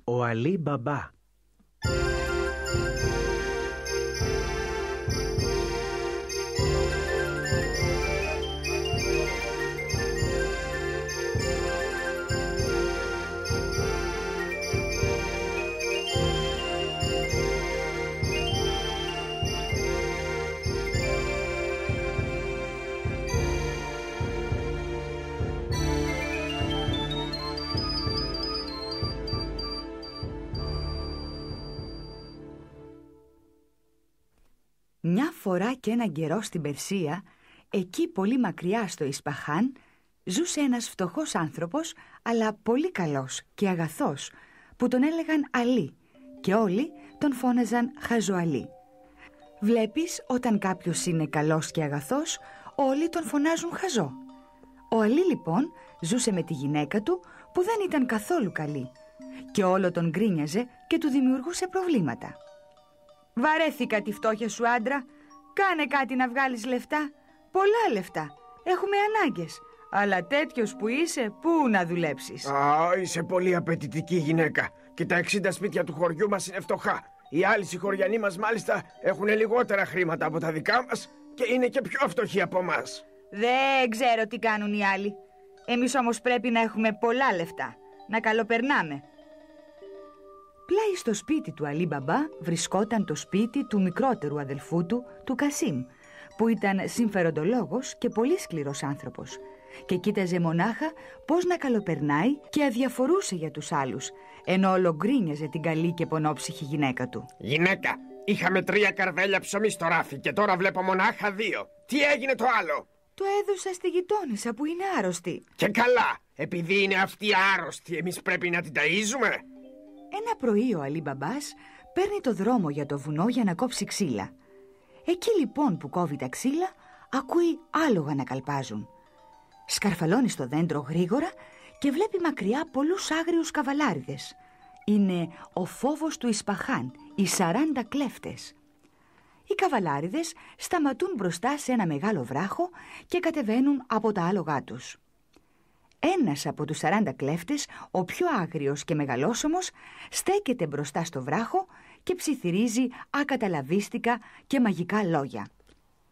Ο Αλή Μπαμπά. Μια φορά και έναν καιρό στην Περσία, εκεί πολύ μακριά στο Ισπαχάν, ζούσε ένας φτωχός άνθρωπος, αλλά πολύ καλός και αγαθός, που τον έλεγαν Αλή και όλοι τον φώναζαν Χαζοαλή. Βλέπεις, όταν κάποιος είναι καλός και αγαθός, όλοι τον φωνάζουν Χαζό. Ο Αλή λοιπόν ζούσε με τη γυναίκα του, που δεν ήταν καθόλου καλή, και όλο τον γκρίνιαζε και του δημιουργούσε προβλήματα. «Βαρέθηκα τη φτώχεια σου, άντρα. Κάνε κάτι να βγάλεις λεφτά. Πολλά λεφτά. Έχουμε ανάγκες. Αλλά τέτοιος που είσαι, πού να δουλέψεις?» Είσαι πολύ απαιτητική γυναίκα. Και τα 60 σπίτια του χωριού μας είναι φτωχά. Οι άλλοι συγχωριανοί μας μάλιστα έχουν λιγότερα χρήματα από τα δικά μας και είναι και πιο φτωχοί από μας. Δεν ξέρω τι κάνουν οι άλλοι. Εμείς όμως πρέπει να έχουμε πολλά λεφτά. Να καλοπερνάμε. Πλάι στο σπίτι του Αλή Μπαμπά βρισκόταν το σπίτι του μικρότερου αδελφού του, του Κασίμ, που ήταν συμφεροντολόγος και πολύ σκληρός άνθρωπος, και κοίταζε μονάχα πώς να καλοπερνάει και αδιαφορούσε για τους άλλους, ενώ ολογρίνιαζε την καλή και πονόψυχη γυναίκα του. «Γυναίκα, είχαμε 3 καρβέλια ψωμί στο ράφι και τώρα βλέπω μονάχα 2. Τι έγινε το άλλο?» «Το έδωσα στη γειτόνισσα που είναι άρρωστη». «Και καλά, επειδή είναι αυτή άρρωστη, εμείς πρέπει να την ταΐζουμε?» Ένα πρωί ο Αλή Μπαμπάς παίρνει το δρόμο για το βουνό για να κόψει ξύλα. Εκεί λοιπόν που κόβει τα ξύλα, ακούει άλογα να καλπάζουν. Σκαρφαλώνει στο δέντρο γρήγορα και βλέπει μακριά πολλούς άγριους καβαλάριδες. Είναι ο φόβος του Ισπαχάν, οι 40 κλέφτες. Οι καβαλάριδες σταματούν μπροστά σε ένα μεγάλο βράχο και κατεβαίνουν από τα άλογά τους. Ένας από τους 40 κλέφτες, ο πιο άγριος και μεγαλόσωμος, στέκεται μπροστά στο βράχο και ψιθυρίζει ακαταλαβίστικα και μαγικά λόγια.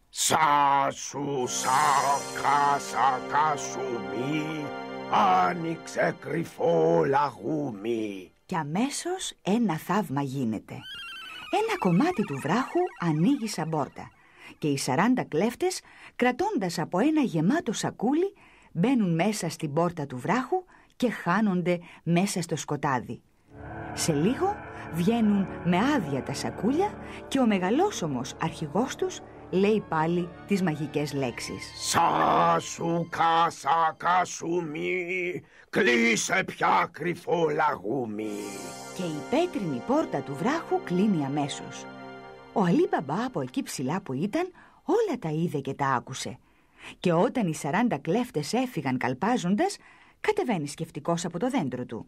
«Σάσου σάκα σάκα σου μη, άνοιξε κρυφό λαγούμι». Και αμέσως ένα θαύμα γίνεται. Ένα κομμάτι του βράχου ανοίγει σαν πόρτα και οι 40 κλέφτες, κρατώντας από ένα γεμάτο σακούλι, μπαίνουν μέσα στην πόρτα του βράχου και χάνονται μέσα στο σκοτάδι. Σε λίγο βγαίνουν με άδεια τα σακούλια και ο μεγαλόσωμος αρχηγός τους λέει πάλι τις μαγικές λέξεις. «Σάσου κάσα κασούμι, κλείσε πια κρυφό λαγούμι». Και η πέτρινη πόρτα του βράχου κλείνει αμέσως. Ο Αλή Μπαμπά από εκεί ψηλά που ήταν όλα τα είδε και τα άκουσε. Και όταν οι 40 κλέφτες έφυγαν καλπάζοντας, κατεβαίνει σκεφτικός από το δέντρο του.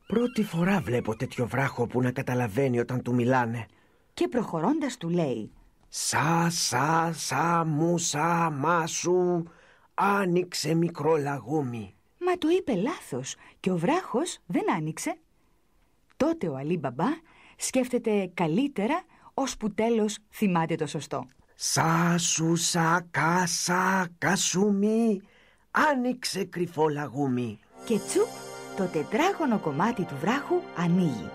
Πρώτη φορά βλέπω τέτοιο βράχο που να καταλαβαίνει όταν του μιλάνε. Και προχωρώντας του λέει: Σα μουσα μάσου, άνοιξε μικρό λαγούμι». Μα το είπε λάθος και ο βράχος δεν άνοιξε. Τότε ο Αλή Μπαμπά σκέφτεται καλύτερα, ώσπου τέλος θυμάται το σωστό. «Σάσου κάσα κασούμι, άνοιξε κρυφό λαγούμι». Και τσουπ, το τετράγωνο κομμάτι του βράχου ανοίγει.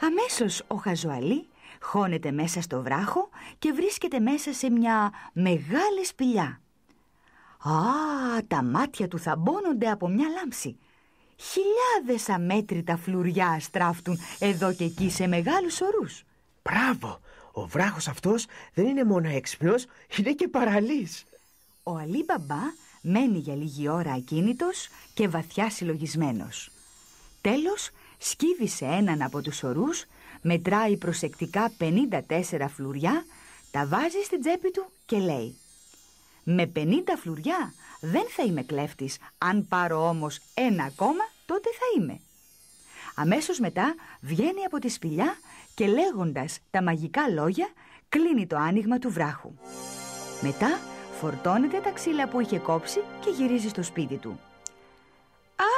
Αμέσως ο Χαζοαλή χώνεται μέσα στο βράχο και βρίσκεται μέσα σε μια μεγάλη σπηλιά. Τα μάτια του θαμπώνονται από μια λάμψη. Χιλιάδες αμέτρητα φλουριά στράφτουν εδώ και εκεί σε μεγάλους ορούς. Μπράβο! Ο βράχος αυτός δεν είναι μόνο έξυπνος, είναι και παραλής. Ο Αλή Μπαμπά μένει για λίγη ώρα ακίνητος και βαθιά συλλογισμένος. Τέλος σκύβει σε έναν από τους ορούς, μετράει προσεκτικά 54 φλουριά, τα βάζει στην τσέπη του και λέει: «Με 50 φλουριά δεν θα είμαι κλέφτης, αν πάρω όμως ένα ακόμα τότε θα είμαι». Αμέσως μετά βγαίνει από τη σπηλιά και λέγοντας τα μαγικά λόγια κλείνει το άνοιγμα του βράχου. Μετά φορτώνεται τα ξύλα που είχε κόψει και γυρίζει στο σπίτι του.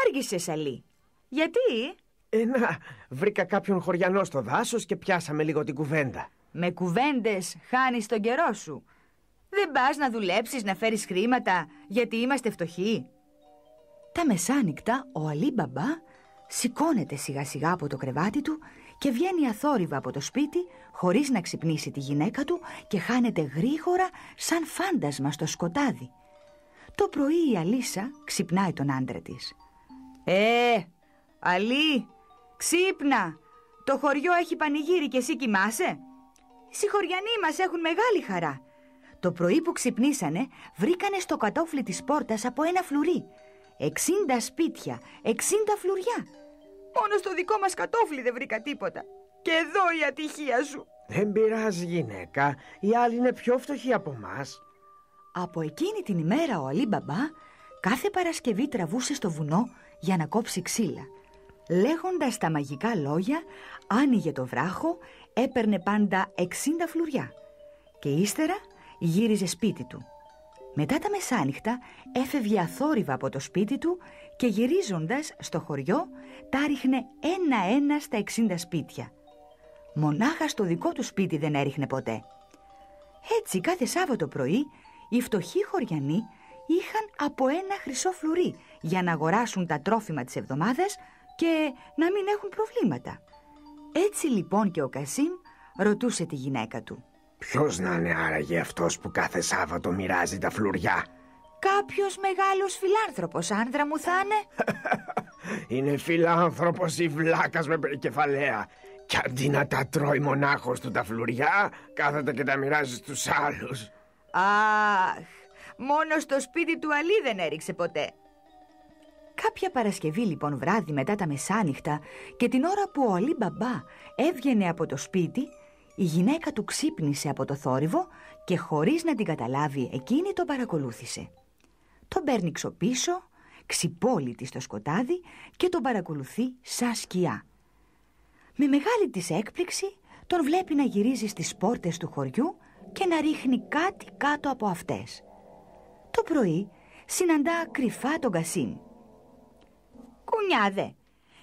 «Άργησες, Αλή. Γιατί? Να, βρήκα κάποιον χωριανό στο δάσος και πιάσαμε λίγο την κουβέντα. Με κουβέντες χάνεις τον καιρό σου. Δεν πας να δουλέψεις, να φέρεις χρήματα, γιατί είμαστε φτωχοί? Τα μεσάνυχτα ο Αλή Μπαμπά σηκώνεται σιγά σιγά από το κρεβάτι του και βγαίνει αθόρυβα από το σπίτι χωρίς να ξυπνήσει τη γυναίκα του και χάνεται γρήγορα σαν φάντασμα στο σκοτάδι. Το πρωί η Αλίσα ξυπνάει τον άντρα της. Αλή, ξύπνα! Το χωριό έχει πανηγύρι και εσύ κοιμάσαι? Οι συγχωριανοί μας έχουν μεγάλη χαρά. Το πρωί που ξυπνήσανε βρήκανε στο κατόφλι της πόρτας από ένα φλουρί 60 σπίτια, 60 φλουριά. Μόνο στο δικό μας κατόφλι δεν βρήκα τίποτα. Και εδώ η ατυχία σου. Δεν πειράζει, γυναίκα. Οι άλλοι είναι πιο φτωχοί από μας. Από εκείνη την ημέρα ο Αλή Μπαμπά κάθε Παρασκευή τραβούσε στο βουνό για να κόψει ξύλα. Λέγοντας τα μαγικά λόγια, άνοιγε το βράχο, έπαιρνε πάντα 60 φλουριά και ύστερα γύριζε σπίτι του. Μετά τα μεσάνυχτα έφευγε αθόρυβα από το σπίτι του και γυρίζοντας στο χωριό τα ρίχνε ένα-ένα στα 60 σπίτια. Μονάχα στο δικό του σπίτι δεν έριχνε ποτέ. Έτσι κάθε Σάββατο πρωί οι φτωχοί χωριανοί είχαν από ένα χρυσό φλουρί για να αγοράσουν τα τρόφιμα της εβδομάδας και να μην έχουν προβλήματα. Έτσι λοιπόν και ο Κασίμ ρωτούσε τη γυναίκα του. Ποιος να είναι άραγε αυτός που κάθε Σάββατο μοιράζει τα φλουριά? Κάποιος μεγάλος φιλάνθρωπος, άνδρα μου θα είναι. Είναι φιλάνθρωπος ή βλάκας με περικεφαλαία. Κι αντί να τα τρώει μονάχος του τα φλουριά, κάθεται και τα μοιράζει στους άλλους. Αχ, μόνο στο σπίτι του Αλή δεν έριξε ποτέ. Κάποια Παρασκευή λοιπόν βράδυ μετά τα μεσάνυχτα και την ώρα που ο Αλή Μπαμπά έβγαινε από το σπίτι, η γυναίκα του ξύπνησε από το θόρυβο και χωρίς να την καταλάβει εκείνη τον παρακολούθησε. Τον παίρνει ξοπίσω, ξυπόλυτη στο σκοτάδι και τον παρακολουθεί σαν σκιά. Με μεγάλη της έκπληξη τον βλέπει να γυρίζει στις πόρτες του χωριού και να ρίχνει κάτι κάτω από αυτές. Το πρωί συναντά κρυφά τον Κασίμ. «Κουνιάδε,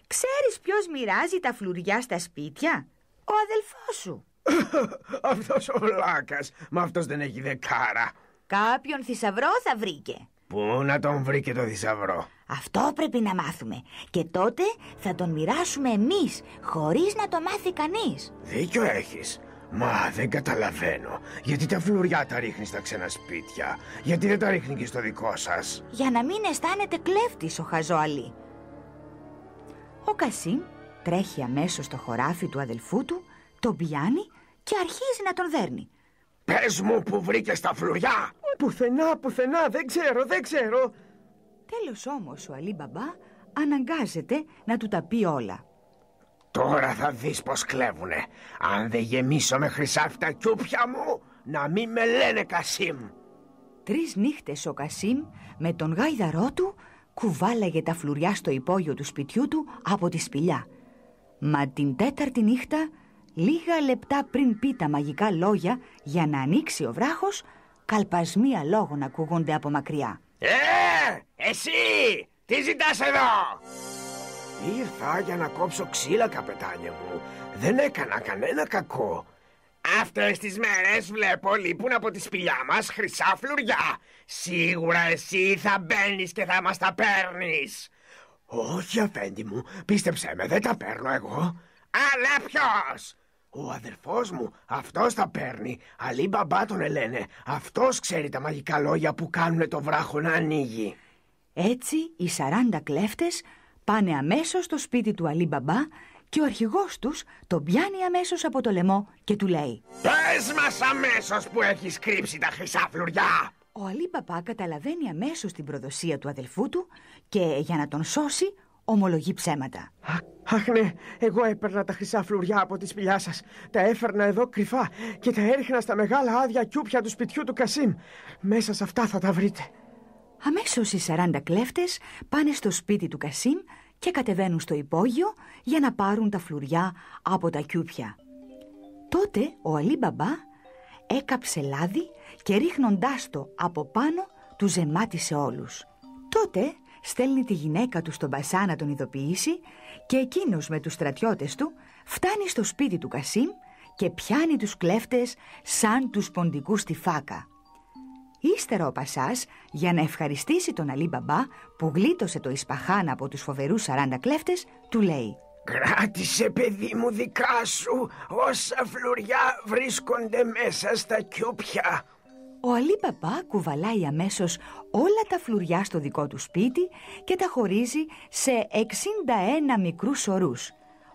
ξέρεις ποιος μοιράζει τα φλουριά στα σπίτια? Ο αδελφός σου». Αυτός ο βλάκας, μα αυτός δεν έχει δεκάρα. «Κάποιον θησαυρό θα βρήκε». Πού να τον βρήκε το θησαυρό? «Αυτό πρέπει να μάθουμε και τότε θα τον μοιράσουμε εμείς χωρίς να το μάθει κανείς». Δίκιο έχεις. Μα δεν καταλαβαίνω. Γιατί τα φλουριά τα ρίχνει στα ξένα σπίτια? Γιατί δεν τα ρίχνει και στο δικό σας? «Για να μην αισθάνεται κλέφτης ο χαζό Αλή». Ο Κασίμ τρέχει αμέσως στο χωράφι του αδελφού του, τον πιάνει και αρχίζει να τον δέρνει. «Πες μου που βρήκες τα φλουριά!» Πουθενά, δεν ξέρω. Τέλος όμως ο Αλή Μπαμπά αναγκάζεται να του τα πει όλα. «Τώρα θα δεις πως κλέβουνε. Αν δεν γεμίσω με χρυσάφι τα κιούπια μου, να μην με λένε Κασίμ». 3 νύχτες ο Κασίμ με τον γάιδαρό του κουβάλαγε τα φλουριά στο υπόγειο του σπιτιού του από τη σπηλιά. Μα την 4η νύχτα, λίγα λεπτά πριν πει τα μαγικά λόγια για να ανοίξει ο βράχος, καλπασμοί αλόγων ακούγονται από μακριά. Εσύ! Τι ζητάς εδώ? «Ήρθα για να κόψω ξύλα, καπετάνιε μου. Δεν έκανα κανένα κακό. Αυτές τις μέρες βλέπω λείπουν από τη σπηλιά μας χρυσά φλουριά. Σίγουρα εσύ θα μπαίνεις και θα μας τα παίρνεις». «Όχι, αφέντη μου, πίστεψέ με, δεν τα παίρνω εγώ». «Αλλά ποιος?» «Ο αδερφός μου, αυτός τα παίρνει. Αλή Μπαμπά τον λένε. Αυτός ξέρει τα μαγικά λόγια που κάνουνε το βράχο να ανοίγει». Έτσι οι 40 κλέφτες πάνε αμέσως στο σπίτι του Αλή Μπαμπά και ο αρχηγός τους τον πιάνει αμέσως από το λαιμό και του λέει: «Πες μας αμέσως που έχεις κρύψει τα χρυσά φλουριά». Ο Αλή Μπαμπά καταλαβαίνει αμέσως την προδοσία του αδελφού του και για να τον σώσει ομολογεί ψέματα. «Αχ ναι, εγώ έπαιρνα τα χρυσά φλουριά από τη σπηλιά σας. Τα έφερνα εδώ κρυφά και τα έριχνα στα μεγάλα άδεια κιούπια του σπιτιού του Κασίμ. Μέσα σε αυτά θα τα βρείτε». Αμέσως οι 40 κλέφτες πάνε στο σπίτι του Κασίμ και κατεβαίνουν στο υπόγειο για να πάρουν τα φλουριά από τα κιούπια. Τότε ο Αλή Μπαμπά έκαψε λάδι και ρίχνοντάς το από πάνω του ζεμάτισε όλους. Τότε στέλνει τη γυναίκα του στον Πασά να τον ειδοποιήσει και εκείνος με τους στρατιώτες του φτάνει στο σπίτι του Κασίμ και πιάνει τους κλέφτες σαν τους ποντικούς στη φάκα. Ύστερα ο Πασάς, για να ευχαριστήσει τον Αλή Μπαμπά που γλίτωσε το Ισπαχάν από τους φοβερούς 40 κλέφτες, του λέει: «Κράτησε, παιδί μου, δικά σου όσα φλουριά βρίσκονται μέσα στα κιούπια». Ο Αλή Μπαμπά κουβαλάει αμέσως όλα τα φλουριά στο δικό του σπίτι και τα χωρίζει σε 61 μικρούς ορούς,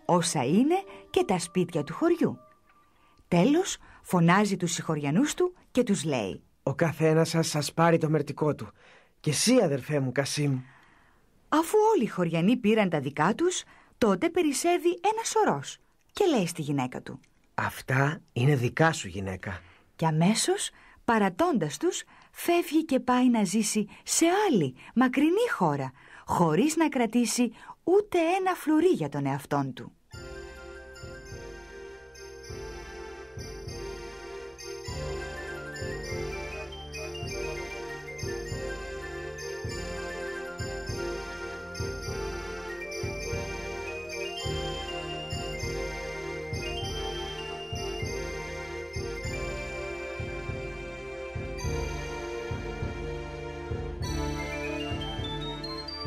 όσα είναι και τα σπίτια του χωριού. Τέλος, φωνάζει τους συγχωριανούς του και τους λέει: «Ο καθένας σας πάρει το μερτικό του. Και εσύ, αδερφέ μου Κασίμ». Αφού όλοι οι χωριανοί πήραν τα δικά τους, τότε περισσεύει ένας ορός και λέει στη γυναίκα του: «Αυτά είναι δικά σου, γυναίκα». Και αμέσως, παρατώντας τους, φεύγει και πάει να ζήσει σε άλλη μακρινή χώρα, χωρίς να κρατήσει ούτε ένα φλουρί για τον εαυτόν του.